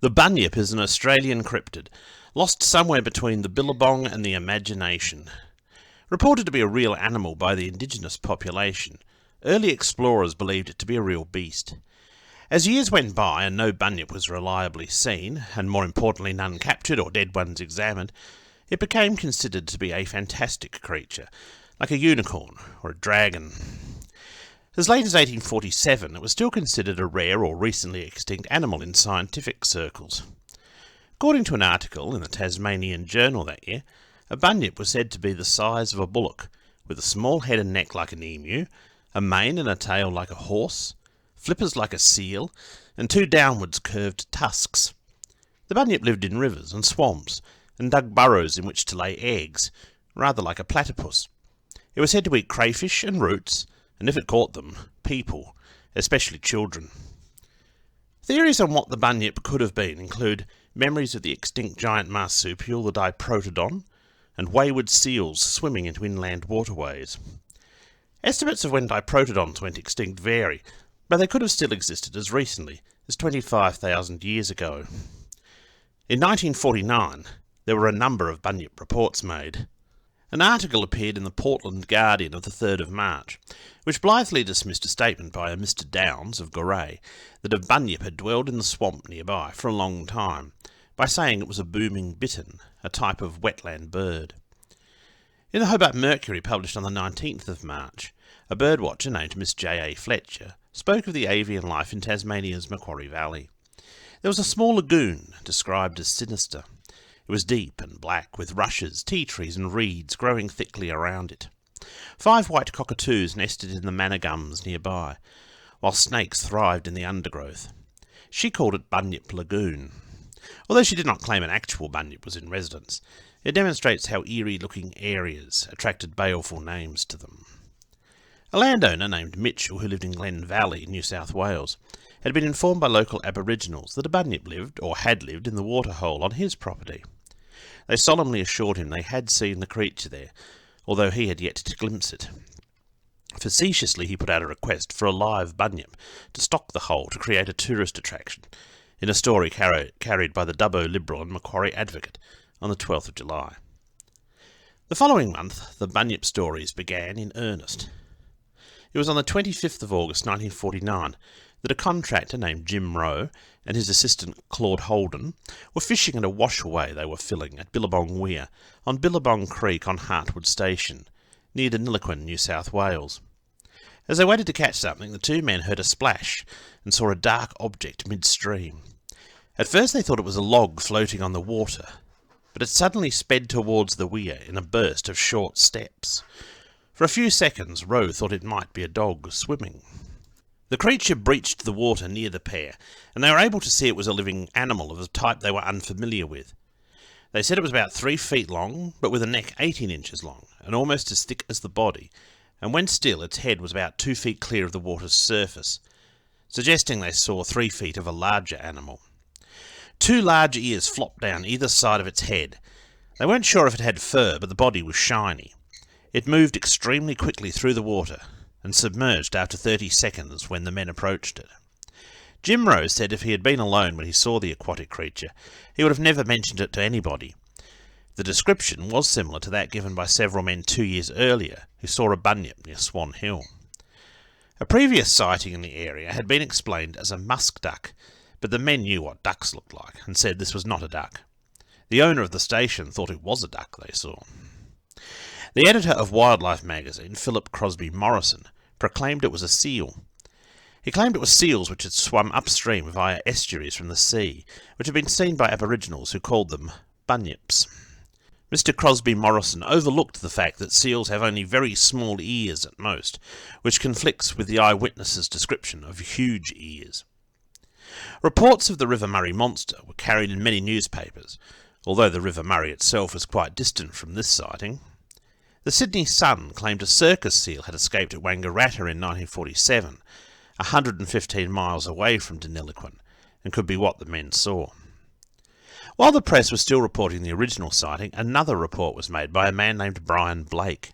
The bunyip is an Australian cryptid, lost somewhere between the billabong and the imagination. Reported to be a real animal by the indigenous population, early explorers believed it to be a real beast. As years went by and no bunyip was reliably seen, and more importantly none captured or dead ones examined, it became considered to be a fantastic creature, like a unicorn or a dragon. As late as 1847, it was still considered a rare or recently extinct animal in scientific circles. According to an article in the Tasmanian Journal that year, a bunyip was said to be the size of a bullock, with a small head and neck like an emu, a mane and a tail like a horse, flippers like a seal, and two downwards curved tusks. The bunyip lived in rivers and swamps, and dug burrows in which to lay eggs, rather like a platypus. It was said to eat crayfish and roots, and if it caught them, people, especially children. Theories on what the bunyip could have been include memories of the extinct giant marsupial, the diprotodon, and wayward seals swimming into inland waterways. Estimates of when diprotodons went extinct vary, but they could have still existed as recently as 25,000 years ago. In 1949, there were a number of bunyip reports made. An article appeared in the Portland Guardian of the 3rd of March, which blithely dismissed a statement by a Mr. Downs of Goray that a bunyip had dwelled in the swamp nearby for a long time, by saying it was a booming bittern, a type of wetland bird. In the Hobart Mercury, published on the 19th of March, a birdwatcher named Miss J. A. Fletcher spoke of the avian life in Tasmania's Macquarie Valley. There was a small lagoon, described as sinister. It was deep and black, with rushes, tea trees and reeds growing thickly around it. 5 white cockatoos nested in the manna gums nearby, while snakes thrived in the undergrowth. She called it Bunyip Lagoon. Although she did not claim an actual bunyip was in residence, it demonstrates how eerie-looking areas attracted baleful names to them. A landowner named Mitchell, who lived in Glen Valley, New South Wales, had been informed by local Aboriginals that a bunyip lived, or had lived, in the waterhole on his property. They solemnly assured him they had seen the creature there, although he had yet to glimpse it. Facetiously he put out a request for a live bunyip to stock the hole to create a tourist attraction, in a story carried by the Dubbo Liberal and Macquarie Advocate on the 12th of July. The following month, the bunyip stories began in earnest. It was on the 25th of August 1949 that a contractor named Jim Rowe and his assistant Claude Holden were fishing at a washaway they were filling at Billabong Weir on Billabong Creek on Hartwood Station, near Deniliquin, New South Wales. As they waited to catch something, the two men heard a splash and saw a dark object midstream. At first they thought it was a log floating on the water, but it suddenly sped towards the weir in a burst of short steps. For a few seconds Rowe thought it might be a dog swimming. The creature breached the water near the pair, and they were able to see it was a living animal of a type they were unfamiliar with. They said it was about 3 feet long, but with a neck 18 inches long, and almost as thick as the body, and when still its head was about 2 feet clear of the water's surface, suggesting they saw 3 feet of a larger animal. 2 large ears flopped down either side of its head. They weren't sure if it had fur, but the body was shiny. It moved extremely quickly through the water, and submerged after 30 seconds when the men approached it. Jim Rose said if he had been alone when he saw the aquatic creature, he would have never mentioned it to anybody. The description was similar to that given by several men 2 years earlier who saw a bunyip near Swan Hill. A previous sighting in the area had been explained as a musk duck, but the men knew what ducks looked like and said this was not a duck. The owner of the station thought it was a duck they saw. The editor of Wildlife magazine, Philip Crosby Morrison, proclaimed it was a seal. He claimed it was seals which had swum upstream via estuaries from the sea, which had been seen by Aboriginals who called them bunyips. Mr. Crosby Morrison overlooked the fact that seals have only very small ears at most, which conflicts with the eyewitness's description of huge ears. Reports of the River Murray monster were carried in many newspapers, although the River Murray itself was quite distant from this sighting. The Sydney Sun claimed a circus seal had escaped at Wangaratta in 1947, 115 miles away from Deniliquin, and could be what the men saw. While the press was still reporting the original sighting, another report was made by a man named Brian Blake.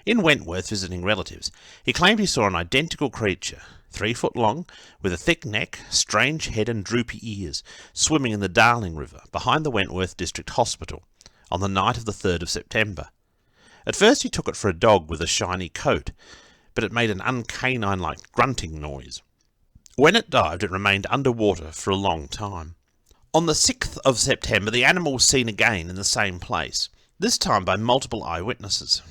In Wentworth visiting relatives, he claimed he saw an identical creature, 3 foot long, with a thick neck, strange head and droopy ears, swimming in the Darling River behind the Wentworth District Hospital on the night of the 3rd of September. At first he took it for a dog with a shiny coat, but it made an uncanine-like grunting noise. When it dived, it remained underwater for a long time. On the 6th of September, the animal was seen again in the same place, this time by multiple eyewitnesses.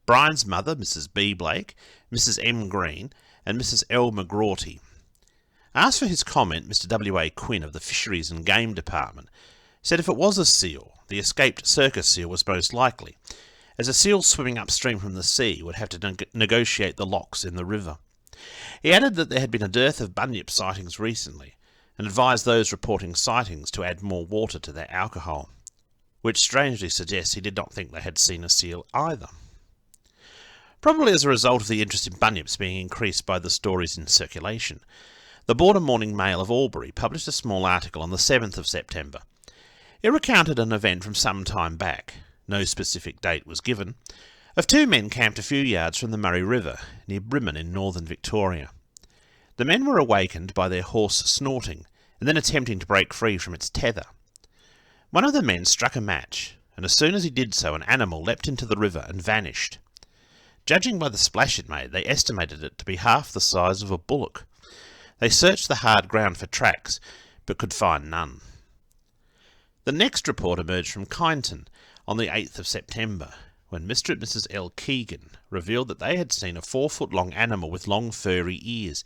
Brian's mother, Mrs. B. Blake, Mrs. M. Green, and Mrs. L. McGrawty. Asked for his comment, Mr. W. A. Quinn of the Fisheries and Game Department said if it was a seal, the escaped circus seal was most likely, as a seal swimming upstream from the sea would have to negotiate the locks in the river. He added that there had been a dearth of bunyip sightings recently, and advised those reporting sightings to add more water to their alcohol, which strangely suggests he did not think they had seen a seal either. Probably as a result of the interest in bunyips being increased by the stories in circulation, the Border Morning Mail of Albury published a small article on the 7th of September. It recounted an event from some time back, no specific date was given, of 2 men camped a few yards from the Murray River, near Brimmen in northern Victoria. The men were awakened by their horse snorting, and then attempting to break free from its tether. One of the men struck a match, and as soon as he did so, an animal leapt into the river and vanished. Judging by the splash it made, they estimated it to be half the size of a bullock. They searched the hard ground for tracks, but could find none. The next report emerged from Kyneton on the 8th of September, when Mr. and Mrs. L. Keegan revealed that they had seen a 4-foot-long animal with long furry ears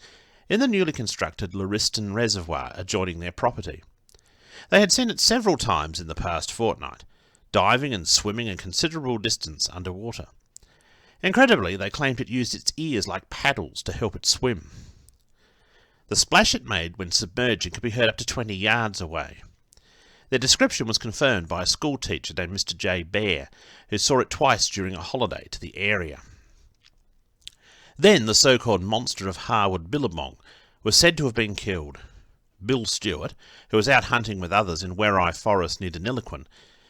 in the newly constructed Lauriston Reservoir adjoining their property. They had seen it several times in the past fortnight, diving and swimming a considerable distance underwater. Incredibly, they claimed it used its ears like paddles to help it swim. The splash it made when submerging could be heard up to 20 yards away. Their description was confirmed by a schoolteacher named Mr. J. Bear, who saw it twice during a holiday to the area. Then the so-called monster of Harwood Billabong was said to have been killed. Bill Stewart, who was out hunting with others in Werreye Forest near Deniliquin,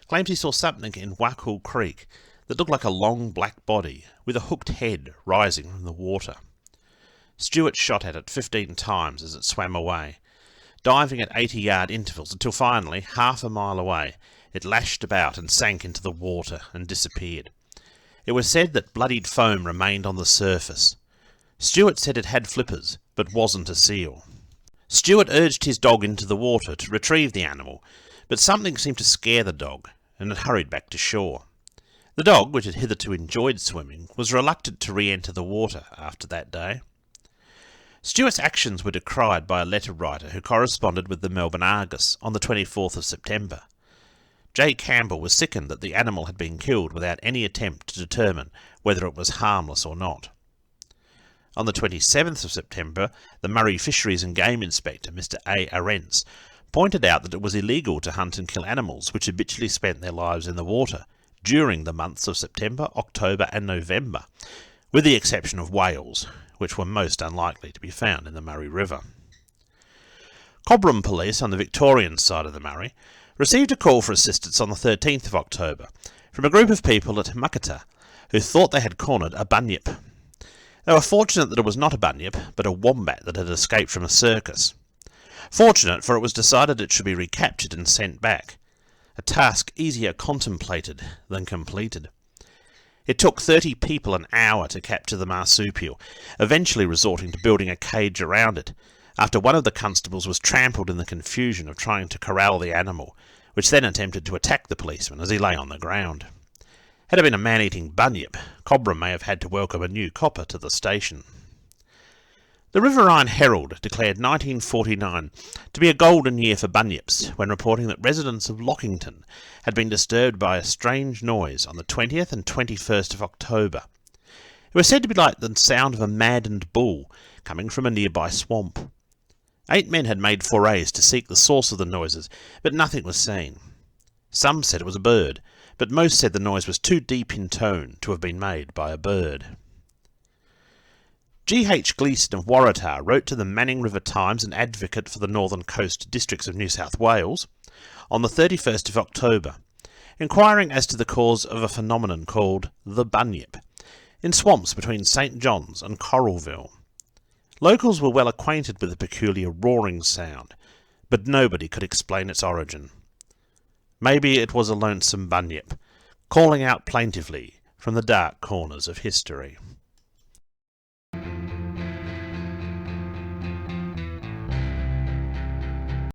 claims he saw something in Wackle Creek that looked like a long black body with a hooked head rising from the water. Stewart shot at it 15 times as it swam away, diving at 80-yard intervals until finally, half a mile away, it lashed about and sank into the water and disappeared. It was said that bloodied foam remained on the surface. Stewart said it had flippers, but wasn't a seal. Stewart urged his dog into the water to retrieve the animal, but something seemed to scare the dog, and it hurried back to shore. The dog, which had hitherto enjoyed swimming, was reluctant to re-enter the water after that day. Stewart's actions were decried by a letter writer who corresponded with the Melbourne Argus on the 24th of September. J. Campbell was sickened that the animal had been killed without any attempt to determine whether it was harmless or not. On the 27th of September, the Murray Fisheries and Game Inspector, Mr. A. Arentz, pointed out that it was illegal to hunt and kill animals which habitually spent their lives in the water during the months of September, October and November, with the exception of whales, which were most unlikely to be found in the Murray River. Cobram Police on the Victorian side of the Murray received a call for assistance on the 13th of October from a group of people at Muckata who thought they had cornered a bunyip. They were fortunate that it was not a bunyip, but a wombat that had escaped from a circus. Fortunate, for it was decided it should be recaptured and sent back, a task easier contemplated than completed. It took 30 people an hour to capture the marsupial, eventually resorting to building a cage around it, after one of the constables was trampled in the confusion of trying to corral the animal, which then attempted to attack the policeman as he lay on the ground. Had it been a man-eating bunyip, Cobram may have had to welcome a new copper to the station. The Riverine Herald declared 1949 to be a golden year for bunyips when reporting that residents of Lockington had been disturbed by a strange noise on the 20th and 21st of October. It was said to be like the sound of a maddened bull coming from a nearby swamp. 8 men had made forays to seek the source of the noises, but nothing was seen. Some said it was a bird, but most said the noise was too deep in tone to have been made by a bird. G. H. Gleeson of Waratah wrote to the Manning River Times and Advocate for the Northern Coast Districts of New South Wales on the 31st of October, inquiring as to the cause of a phenomenon called the bunyip in swamps between St. John's and Coralville. Locals were well acquainted with the peculiar roaring sound, but nobody could explain its origin. Maybe it was a lonesome bunyip, calling out plaintively from the dark corners of history.